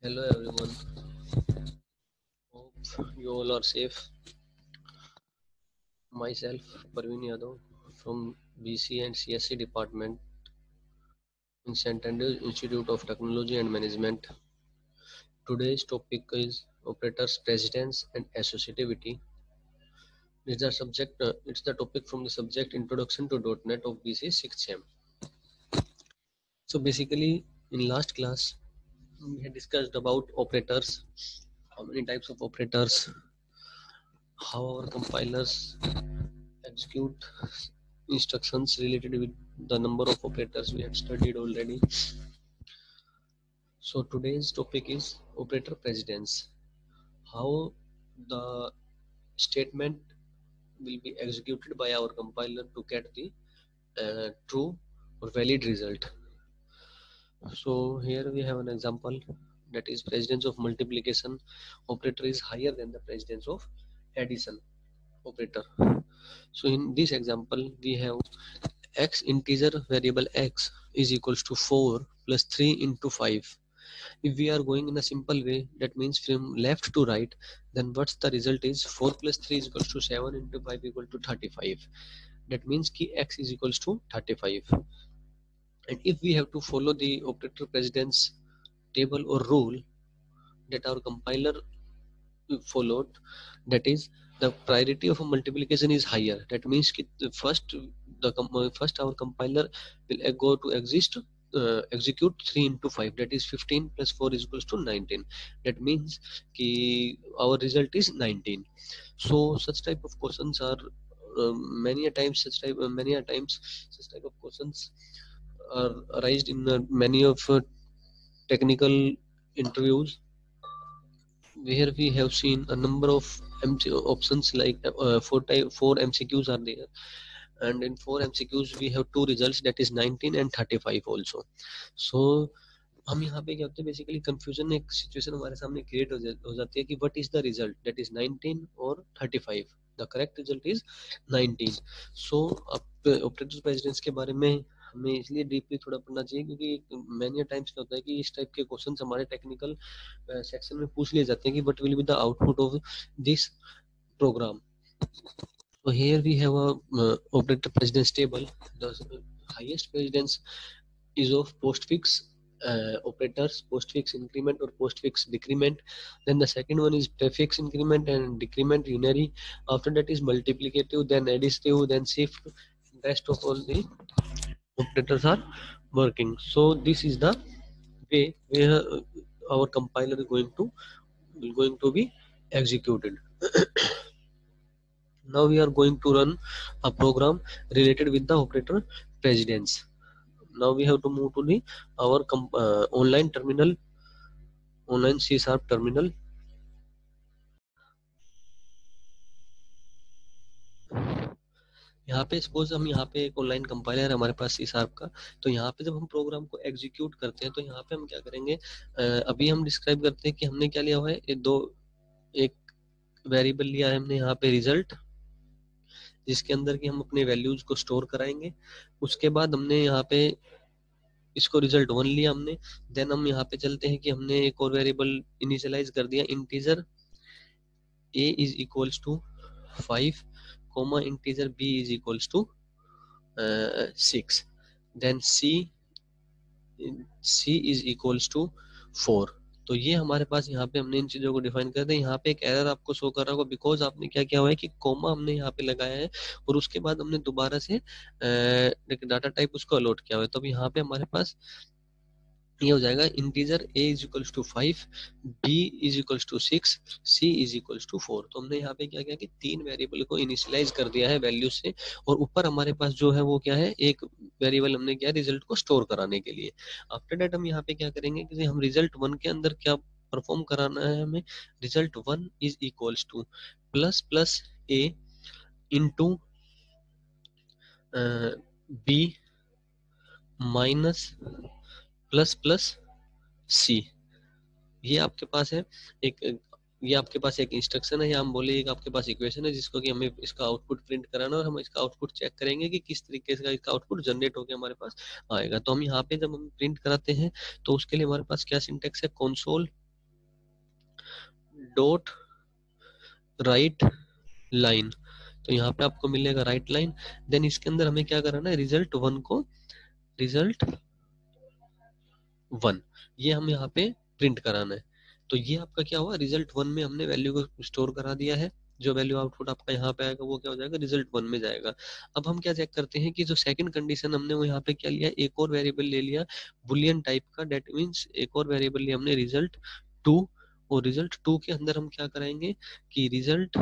Hello everyone, hope you all are safe. Myself, Parveen Yadav from BC and CSC department in St. Andrews Institute of Technology and Management. Today's topic is operators, precedence and associativity. It's the topic from the subject Introduction to .NET of BC 6th Sem. So basically, in last class, we had discussed about operators, how many types of operators, how our compilers execute instructions related with the number of operators we had studied already. So today's topic is operator precedence, how the statement will be executed by our compiler to get the true or valid result. So here we have an example, that is precedence of multiplication operator is higher than the precedence of addition operator. So in this example we have x integer variable x is equals to 4 plus 3 into 5. If we are going in a simple way, that means from left to right, then what's the result is 4 plus 3 is equals to 7 into 5 equal to 35. That means ki x is equals to 35. And if we have to follow the operator precedence table or rule that our compiler followed, that is the priority of a multiplication is higher. That means first our compiler will go to execute 3 into 5, that is 15 plus 4 is equals to 19. That means our result is 19. So such type of questions are many a times such type of questions are raised in many of technical interviews, where we have seen a number of options like four MCQs are there, and in 4 MCQs we have two results, that is 19 and 35 also. So हम यहाँ पे क्या होते हैं, basically confusion एक situation हमारे सामने create हो जाती है कि what is the result, that is 19 और 35. The correct result is 19. सो अब ऑपरेटर प्रेसिडेंस के बारे में हमें इसलिए डीपली थोड़ा पढ़ना चाहिए क्योंकि मैनी टाइम्स क्या होता है कि इस टाइप के क्वेश्चन हमारे टेक्निकल सेक्शन में पूछ लिए जाते हैं कि what will be the output of this program. So here we have a operator precedence table. The highest precedence is of postfix operators, postfix increment or postfix decrement. Then the second one is prefix increment and decrement unary. After that is multiplicative, then additive, then shift. Rest of all the operators are working. So this is the way where our compiler is going to be executed. Now we are going to run a program related with the operator precedence. Now we have to move to the our online terminal, online C# terminal. यहाँ पे suppose हम यहाँ पे एक online compiler है हमारे पास C# का, तो यहाँ पे जब हम प्रोग्राम को एग्जीक्यूट करते हैं तो यहाँ पे हम क्या करेंगे, अभी हम डिस्क्राइब करते हैं कि हमने क्या लिया हुआ है, एक वेरिएबल लिया है हमने यहाँ पे रिजल्ट, जिसके अंदर की हम अपने वैल्यूज को स्टोर कराएंगे. उसके बाद हमने यहाँ पे इसको रिजल्ट 1 लिया हमने. देन हम यहाँ पे चलते हैं कि हमने एक और वेरिएबल इनिशियलाइज कर दिया, integer a is equals to 5 comma integer b is equals to 6. Then c is equals to 4. तो ये हमारे पास यहाँ पे हमने इन चीजों को डिफाइन कर दिया. यहाँ पे एक एरर आपको शो कर रहा होगा बिकॉज आपने क्या किया हुआ है कि कोमा हमने यहाँ पे लगाया है और उसके बाद हमने दोबारा से डाटा टाइप उसको अलॉट किया हुआ है. तो अब यहाँ पे हमारे पास ये हो जाएगा, integer a is equals to 5, b is equals to 6, c is equals to 4. तो हमने यहाँ पे क्या किया कि तीन वेरिएबल को इनिशियलाइज कर दिया है वैल्यू से, और ऊपर हमारे पास जो है वो क्या है, एक वेरिएबल हमने किया रिजल्ट को स्टोर कराने के लिए. आफ्टर दैट हम यहाँ पे क्या करेंगे कि हम रिजल्ट 1 के अंदर क्या परफॉर्म कराना है हमें, result 1 is equals to plus plus a into b minus plus plus C. ये आपके पास है ये आपके पास एक इंस्ट्रक्शन है, या हम बोले एक आपके पास इक्वेशन है जिसको कि हमें इसका आउटपुट प्रिंट कराना है और हम इसका आउटपुट चेक करेंगे कि किस तरीके से इसका आउटपुट जनरेट होकर हमारे पास आएगा. तो हम यहाँ पे जब हम प्रिंट कराते हैं तो उसके लिए हमारे पास क्या सिंटेक्स है, कंसोल डॉट राइट लाइन, तो यहाँ पे आपको मिलेगा राइट लाइन। देन इसके अंदर हमें क्या कराना है, रिजल्ट वन को, रिजल्ट वन, ये हम यहाँ पे प्रिंट कराना है। तो ये आपका क्या हुआ, रिजल्ट वन में हमने वैल्यू को स्टोर करा दिया है। जो वैल्यू आउटपुट आपका यहाँ पे आएगा वो क्या हो जाएगा, रिजल्ट वन में जाएगा। अब हम क्या चेक करते हैं कि जो सेकंड कंडीशन हमने वो यहाँ पे क्या लिया, एक और वेरिएबल ले लिया बुलियन टाइप का, डेट मीन्स एक और वेरिएबल लिया हमने रिजल्ट टू। और रिजल्ट टू के अंदर हम क्या कराएंगे कि result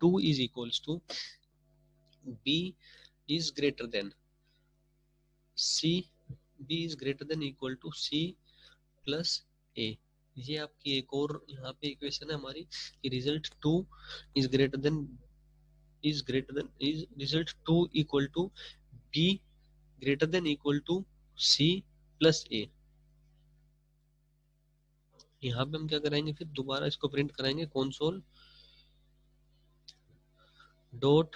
two is equals to B is greater than C, B is greater than equal to C plus A. ये आपकी एक और यहाँ पे इक्वेशन है हमारी कि result two is greater than is result two equal to B greater than equal to C plus A. यहाँ पे हम क्या कराएंगे, फिर दोबारा इसको प्रिंट कराएंगे, कंसोल डॉट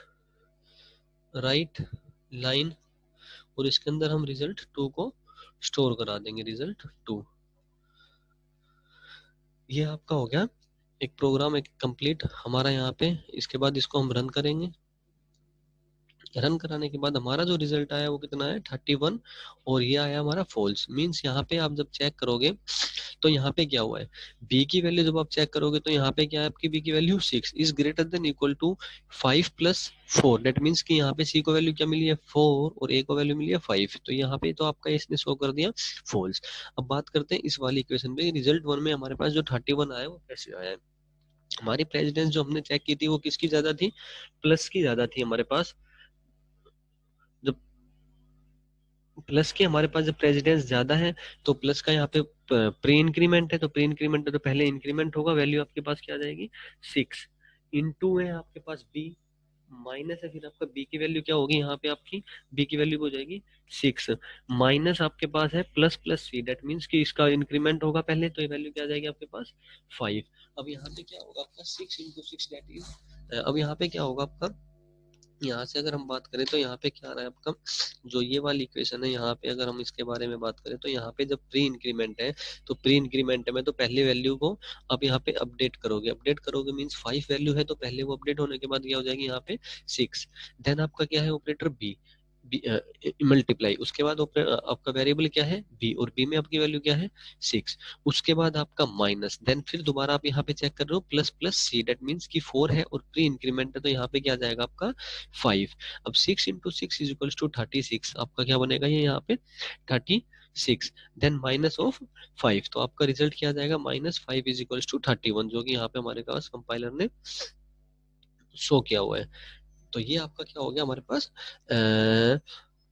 राइट लाइन, और इसके अंदर हम रिजल्ट टू को स्टोर करा देंगे, रिजल्ट टू। ये आपका हो गया एक प्रोग्राम एक कंप्लीट हमारा यहाँ पे। इसके बाद इसको हम रन करेंगे। रन कराने के बाद हमारा जो रिजल्ट आया वो कितना है 31, और ये आया हमारा फॉल्स। मींस यहाँ पे आप जब चेक करोगे तो यहाँ पे क्या हुआ है, बी की वैल्यू जब आप चेक करोगे तो यहाँ पे क्या है, आपकी बी की value 6 is greater than equal to 5 plus 4। That means कि यहाँ पे सी को वैल्यू क्या मिली है 4 और ए को वैल्यू मिली है 5, तो यहाँ पे तो आपका इसने शो कर दिया फॉल्स। अब बात करते हैं इस वाली इक्वेशन पे, रिजल्ट वन में हमारे पास जो 31 आया वो कैसे आया है। हमारी प्रेसिडेंस जो हमने चेक की थी वो किसकी ज्यादा थी, प्लस की ज्यादा थी हमारे पास। जब प्लस के हमारे पास जब प्रेसिडेंस ज्यादा है तो प्लस का यहाँ पे प्री इंक्रीमेंट है, तो प्री इंक्रीमेंट है तो पहले इंक्रीमेंट होगा, वैल्यू आपके पास क्या आ जाएगी 6। इनटू है आपके पास बी, माइनस है फिर आपका बी की वैल्यू क्या होगी, यहाँ पे आपकी बी की वैल्यू हो जाएगी 6, माइनस आपके पास है plus plus C, that means कि इसका इंक्रीमेंट होगा पहले, तो ये वैल्यू क्या आ जाएगी आपके पास 5। अब यहाँ पे क्या होगा आपका 6 इंटू सिक्स, डेट इज, अब यहाँ पे क्या होगा आपका, यहाँ से अगर हम बात करें तो यहाँ पे क्या आ रहा है आपका, जो ये वाली इक्वेशन है यहाँ पे अगर हम इसके बारे में बात करें तो यहाँ पे जब प्री इंक्रीमेंट है तो प्री इंक्रीमेंट में तो पहले वैल्यू को आप यहाँ पे अपडेट करोगे, अपडेट करोगे मीन्स 5 वैल्यू है तो पहले वो अपडेट होने के बाद क्या हो जाएगी यहाँ पे 6। देन आपका क्या है ऑपरेटर बी, मल्टीप्लाई, उसके बाद आपका वेरिएबल क्या है बी, और बी में आपकी वैल्यू क्या है 6। उसके बाद आपका माइनस, देन फिर दोबारा आप यहाँ पे चेक कर रहे हो plus plus C, that means की 4 है और प्री इंक्रीमेंट है तो यहाँ पे क्या जाएगा आपका 5। अब 6 into six is equals to 36, आपका क्या बनेगा ये यहाँ पे 36, देन माइनस ऑफ 5, तो आपका रिजल्ट क्या आ जाएगा -5 इज इक्वल्स टू 31, जो कि यहाँ पे हमारे पास कंपाइलर ने शो किया हुआ है। तो ये आपका क्या हो गया हमारे पास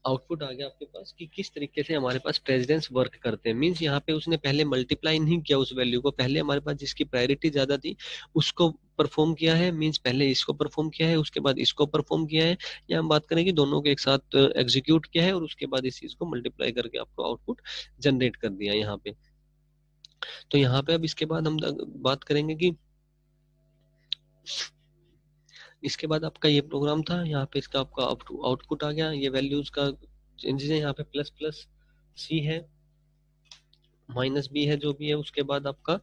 आउटपुट आ गया आपके पास कि किस तरीके से हमारे पास प्रेसिडेंस वर्क करते हैं। मींस यहाँ पे उसने पहले मल्टीप्लाई नहीं किया उस वैल्यू को, पहले हमारे पास जिसकी प्रायोरिटी ज्यादा थी उसको परफॉर्म किया है, मींस पहले इसको परफॉर्म किया है उसके बाद इसको परफॉर्म किया है, या हम बात करें कि दोनों को एक साथ एग्जीक्यूट किया है और उसके बाद इस चीज को मल्टीप्लाई करके आपको आउटपुट जनरेट कर दिया यहाँ पे। तो यहाँ पे अब इसके बाद हम बात करेंगे कि इसके बाद आपका ये प्रोग्राम था, यहाँ पे इसका आपका आउटपुट आ गया, ये वैल्यूज का चेंजेस है, यहाँ पे प्लस प्लस सी है माइनस बी है जो भी है, उसके बाद आपका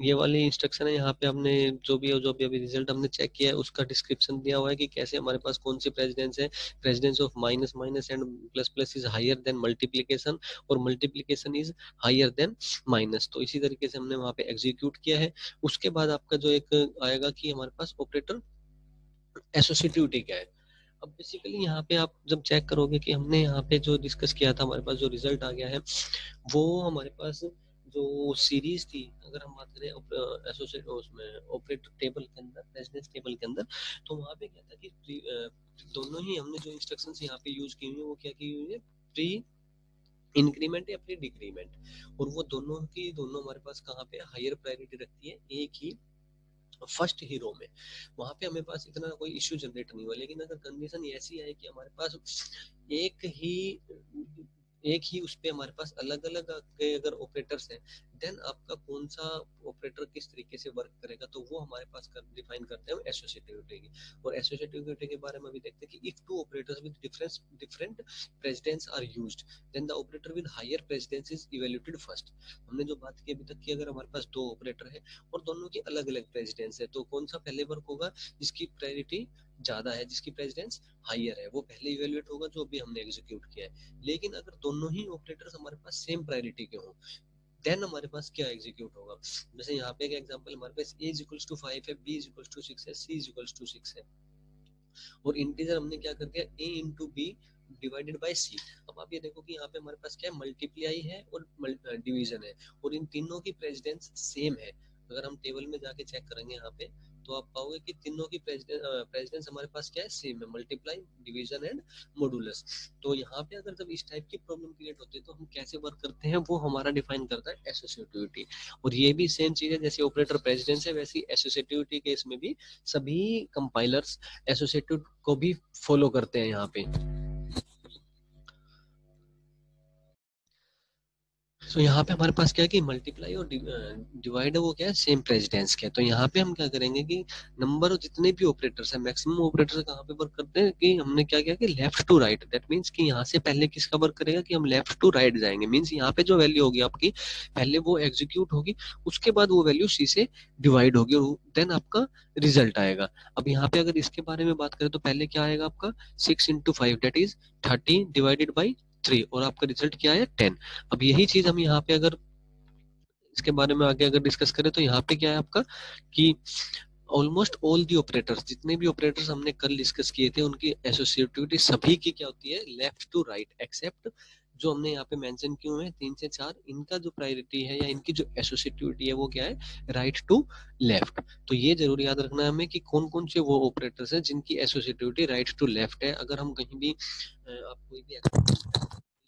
ये वाली इंस्ट्रक्शन है, यहाँ पे हमने जो भी है जो भी अभी रिजल्ट हमने चेक किया है उसका डिस्क्रिप्शन दिया हुआ है कि कैसे हमारे पास कौन सी प्रेसिडेंस है, precedence of minus minus and plus plus is higher than multiplication और multiplication is higher than minus, तो इसी तरीके से हमने वहाँ पे एग्जीक्यूट किया है। उसके बाद आपका जो एक आएगा कि हमारे पास ऑपरेटर एसोसिएटिविटी क्या है। अब बेसिकली यहाँ पे आप जब चेक करोगे कि हमने यहाँ पे जो डिस्कस किया था हमारे पास जो रिजल्ट आ गया है वो हमारे पास जो सीरीज थी, अगर हम बात करें एसोसिएट उसमें ऑपरेटर टेबल के अंदर, प्रेसिडेंस टेबल के अंदर, तो वहाँ पे क्या था कि दोनों ही हमने जो इंस्ट्रक्शंस यहाँ पे यूज की हुई है वो क्या की हुई है, प्री इंक्रीमेंट या प्री डिक्रीमेंट, और वो दोनों की दोनों हमारे पास कहाँ पे हायर प्रायोरिटी रखती है एक ही फर्स्ट हीरो में, वहां पे हमें पास इतना कोई इश्यू जनरेट नहीं हुआ। लेकिन अगर कंडीशन ऐसी है कि हमारे पास एक ही एक ही उस पे हमारे पास अलग अलग अगर ऑपरेटर्स हैं, देन आपका कौन सा ऑपरेटर किस तरीके से वर्क करेगा, तो वो हमारे पास डिफाइन करते हैं एसोसिएटिविटी की। और एसोसिएटिविटी के बारे में भी देखते हैं कि if two operators with different precedents are used, then the operator with higher precedence is evaluated first. हमने जो बात की अभी तक की, अगर हमारे पास दो ऑपरेटर है और दोनों की अलग अलग प्रेसिडेंस है, तो कौन सा पहले वर्क होगा, जिसकी प्रायोरिटी ज्यादा है, जिसकी प्रेसिडेंस हायर है, वो पहले इवैल्यूएट होगा, जो अभी हमने एग्जीक्यूट किया है। लेकिन अगर दोनों ही ऑपरेटर्स हमारे पास सेम प्रायोरिटी के हों, देन हमारे पास क्या एग्जीक्यूट होगा। जैसे यहाँ पे एक एग्जांपल, हमारे पास a इज इक्वल्स टू 5 है, b इज इक्वल्स टू 6 है, c इज इक्वल्स टू 6 है, और इंटीजर हमने क्या कर दिया, a into B divided by C. अब आप ये देखो कि यहाँ पे हमारे पास क्या है, मल्टीप्लाई है और डिवीजन है, और इन तीनों की प्रेसिडेंस सेम है। अगर हम टेबल में जाके चेक करेंगे यहाँ पे, तो आप पाओगे कि तीनों की प्रेसिडेंस हमारे पास क्या है, सेम है, मल्टीप्लाई, डिवीजन एंड मॉडुलस। तो यहाँ पे अगर जब इस टाइप की प्रॉब्लम क्रिएट होती है, तो हम कैसे वर्क करते हैं, वो हमारा डिफाइन करता है एसोसिएटिविटी। और ये भी सेम चीज है, जैसे ऑपरेटर प्रेसिडेंस है, वैसी एसोसिएटिविटी के इसमें भी सभी कंपाइलर्स एसोसिएटिव को भी फॉलो करते हैं यहाँ पे। तो यहाँ पे हमारे पास क्या है कि मल्टीप्लाई और डिवाइड है, वो क्या है, सेम प्रेसिडेंस के। तो यहाँ पे हम क्या करेंगे कि नंबर जितने भी ऑपरेटर्स हैं, मैक्सिमम ऑपरेटर्स कहाँ पे वर्क करते हैं, कि हमने क्या किया कि left to right. That means कि यहाँ से पहले किसका वर्क करेगा, कि हम लेफ्ट टू राइट जाएंगे। मीन्स यहाँ पे जो वैल्यू होगी आपकी, पहले वो एग्जीक्यूट होगी, उसके बाद वो वैल्यू सी से डिवाइड होगी, और देन आपका रिजल्ट आएगा। अब यहाँ पे अगर इसके बारे में बात करें, तो पहले क्या आएगा आपका, 6 into 5 that is 30 divided by 3, और आपका रिजल्ट क्या है, 10। अब यही चीज हम यहाँ पे अगर इसके बारे में आगे अगर डिस्कस करें, तो यहाँ पे क्या है आपका, कि ऑलमोस्ट ऑल दी ऑपरेटर्स, जितने भी ऑपरेटर्स हमने कल डिस्कस किए थे, उनकी एसोसिएटिविटी सभी की क्या होती है, लेफ्ट टू राइट, एक्सेप्ट जो हमने यहाँ पे मेंशन किए हुए हैं 3 से 4, इनका जो प्रायोरिटी है या इनकी जो एसोसिएटिविटी है, वो क्या है, राइट टू लेफ्ट। तो ये जरूर याद रखना है हमें कि कौन कौन से वो ऑपरेटर्स हैं जिनकी एसोसिएटिविटी राइट टू लेफ्ट है। अगर हम कहीं भी आप कोई भी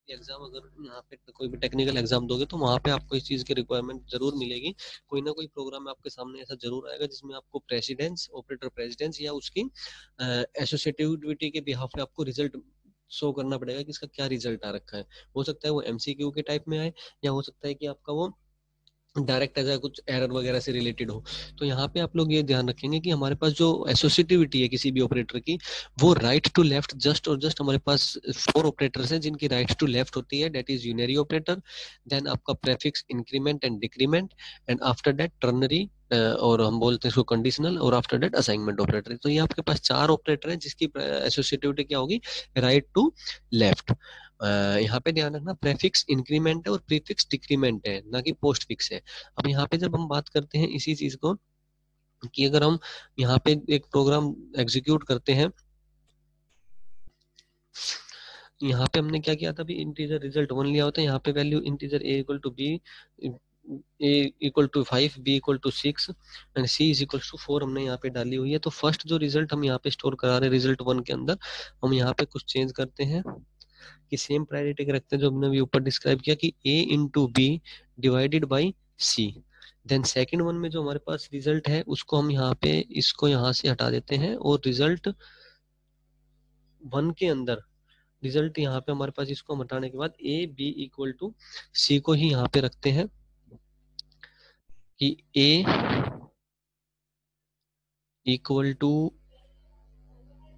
एग्जाम, अगर यहाँ पे कोई भी टेक्निकल एग्जाम दोगे, तो वहाँ पे आपको इस चीज की रिक्वायरमेंट जरूर मिलेगी। कोई ना कोई प्रोग्राम आपके सामने ऐसा जरूर आएगा, जिसमें आपको प्रेसिडेंस, ऑपरेटर प्रेसिडेंस या उसकी एसोसिएटिविटी के बिहाफ पे आपको रिजल्ट शो करना पड़ेगा कि इसका क्या रिजल्ट आ रखा है। हो सकता है वो एमसीक्यू के टाइप में आए, या हो सकता है कि आपका वो डायरेक्ट ऐसा कुछ एरर वगैरह से रिलेटेड हो। तो यहाँ पे आप लोग ये ध्यान रखेंगे कि हमारे पास जो एसोसिएटिविटी है किसी भी ऑपरेटर की, वो राइट टू लेफ्ट, जस्ट और जस्ट हमारे पास 4 ऑपरेटर्स हैं जिनकी राइट टू लेफ्ट होती है, that is unary operator, then आपका prefix increment and decrement, and after that ternary, और हम बोलते हैं इसको कंडीशनल, और आफ्टर दैट असाइनमेंट ऑपरेटर। तो ये आपके पास 4 ऑपरेटर हैं जिसकी एसोसिएटिविटी क्या होगी, राइट टू लेफ्ट। यहाँ पे ध्यान रखना, प्रेफिक्स इंक्रीमेंट है और प्रीफिक्स डिक्रीमेंट है, ना कि पोस्ट फिक्स है। अब यहाँ पे जब हम बात करते हैं इसी चीज को, कि अगर हम यहाँ पे एक प्रोग्राम एग्जीक्यूट करते हैं, यहाँ पे हमने क्या किया था, अभी इंटीजर रिजल्ट 1 लिया होता है, यहाँ पे value integer a equal to B, A equal to 5, B equal to 6 and C is equal to 4 हमने यहाँ पे डाली हुई है। तो फर्स्ट जो रिजल्ट हम यहाँ पे स्टोर करा रहे हैं रिजल्ट 1 के अंदर, हम यहाँ पे कुछ चेंज करते हैं, कि सेम प्रायोरिटी के रखते हैं जो हमने अभी ऊपर डिस्क्राइब किया, कि a into B divided by C. Then second one में जो हमारे पास रिजल्ट है, उसको हम यहाँ पे इसको यहाँ से हटा देते हैं, और रिजल्ट 1 के अंदर रिजल्ट यहाँ पे हमारे पास, इसको हम हटाने के बाद A B equal to C को ही यहाँ पे रखते हैं, कि A equal to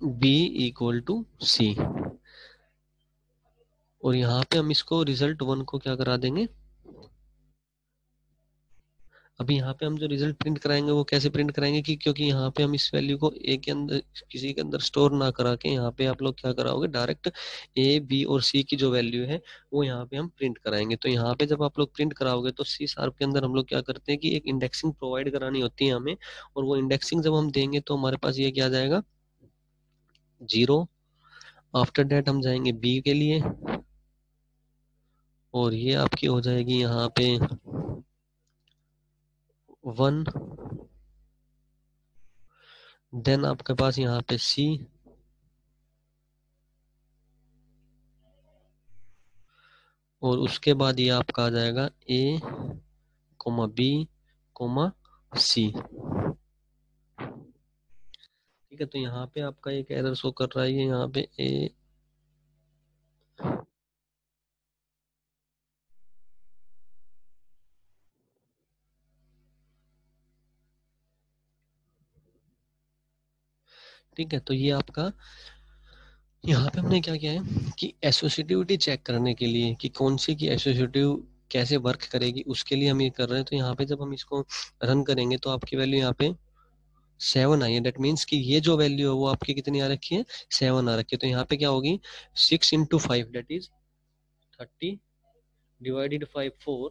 B equal to C, और यहाँ पे हम इसको रिजल्ट 1 को क्या करा देंगे, अभी यहाँ पे हम जो रिजल्ट प्रिंट कराएंगे वो कैसे प्रिंट कराएंगे, कि क्योंकि यहाँ पे हम इस वैल्यू को ए के अंदर किसी के अंदर स्टोर ना करा के, यहाँ पे आप लोग क्या कराओगे, डायरेक्ट ए बी और सी की जो वैल्यू है वो यहाँ पे हम प्रिंट कराएंगे। तो यहाँ पे जब आप लोग प्रिंट कराओगे, तो सी शार्प के अंदर हम लोग क्या करते हैं कि एक इंडेक्सिंग प्रोवाइड करानी होती है हमें, और वो इंडेक्सिंग जब हम देंगे, तो हमारे पास ये क्या आ जाएगा, 0। आफ्टर डेट हम जाएंगे बी के लिए, और ये आपकी हो जाएगी यहाँ पे 1। देन आपके पास यहाँ पे सी, और उसके बाद ये आपका आ जाएगा ए कोमा बी कोमा सी। ठीक है, तो यहाँ पे आपका एक एरर शो कर रहा है, ये यहाँ पे ए ठीक है, तो ये आपका यहाँ पे हमने क्या किया है कि एसोसिएटिविटी चेक करने के लिए कि कौन सी की एसोसिएटिव कैसे वर्क करेगी, उसके लिए हम ये कर रहे हैं। तो यहाँ पे जब हम इसको रन करेंगे तो आपकी वैल्यू यहाँ पे 7 आई है। दैट मीन्स कि ये जो वैल्यू है वो आपकी कितनी आ रखी है, 7 आ रखी है। तो यहाँ पे क्या होगी, 6 × 5 दैट इज 30 डिवाइडेड 5 4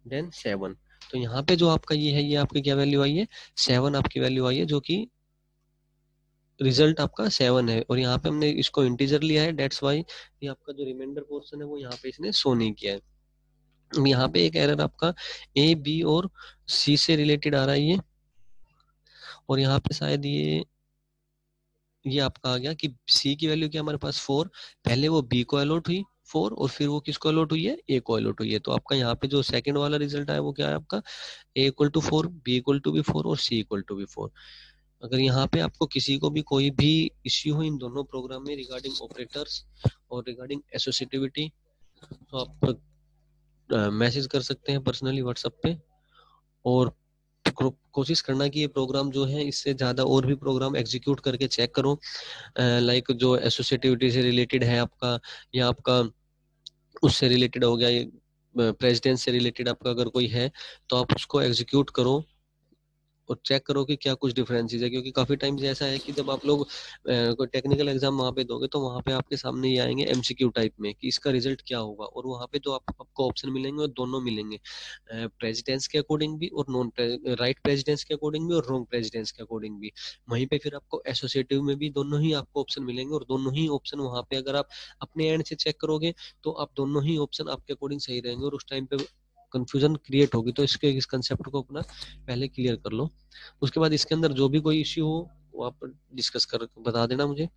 देन 7। तो यहाँ पे जो आपका ये है, ये आपकी क्या वैल्यू आई है, 7 आपकी वैल्यू आई है, जो कि रिजल्ट आपका 7 है। और यहाँ पे हमने इसको इंटीजर लिया है, डेट्स वाई ये आपका जो रिमाइंडर पोर्शन है वो यहाँ पे इसने शो नहीं किया है। यहाँ पे एक एरर आपका ए बी और सी से रिलेटेड आ रहा है ये, और यहाँ पे शायद ये आपका आ गया कि सी की वैल्यू क्या हमारे पास 4, पहले वो बी को अलॉट हुई 4 और फिर वो किसको अलॉट हुई है, ए को अलॉट हुई है। तो आपका यहाँ पे जो सेकंड वाला रिजल्ट आया वो क्या है आपका, A equal to 4, B equal to भी 4 और सी इक्वल टू भी 4। अगर यहाँ पे आपको किसी को भी कोई भी इश्यू हो इन दोनों प्रोग्राम में रिगार्डिंग ऑपरेटर्स और रिगार्डिंग एसोसिएटिविटी, तो आप मैसेज कर सकते हैं पर्सनली व्हाट्सएप पे। और कोशिश करना कि ये प्रोग्राम जो है इससे ज़्यादा और भी प्रोग्राम एग्जीक्यूट करके चेक करो, लाइक जो एसोसिएटिविटी से रिलेटेड है आपका, या आपका उससे रिलेटेड हो गया, ये प्रेसिडेंट से रिलेटेड आपका अगर कोई है तो आप उसको एग्जीक्यूट करो और चेक करो कि क्या कुछ डिफरेंसेस है। क्योंकि काफी टाइम्स ऐसा है कि जब आप लोग कोई टेक्निकल एग्जाम वहाँ पे दोगे तो वहाँ पे आपके सामने ये आएंगे एमसीक्यू टाइप में कि इसका रिजल्ट क्या होगा, और वहाँ पे जो आपको ऑप्शन मिलेंगे वो दोनों मिलेंगे, प्रेसिडेंट्स के अकॉर्डिंग भी और नॉन राइट प्रेसिडेंट्स के अकॉर्डिंग भी और रॉन्ग प्रेसिडेंट्स के अकॉर्डिंग भी। वहीं पे फिर आपको एसोसिएटिव में भी दोनों ही आपको ऑप्शन मिलेंगे, और दोनों ही ऑप्शन वहाँ पे अगर आप अपने एंड से चेक करोगे तो आप दोनों ही ऑप्शन आपके अकॉर्डिंग सही रहेंगे, और उस टाइम पे कंफ्यूजन क्रिएट होगी। तो इस कंसेप्ट को अपना पहले क्लियर कर लो। उसके बाद इसके अंदर जो भी कोई इश्यू हो वो आप डिस्कस कर बता देना मुझे।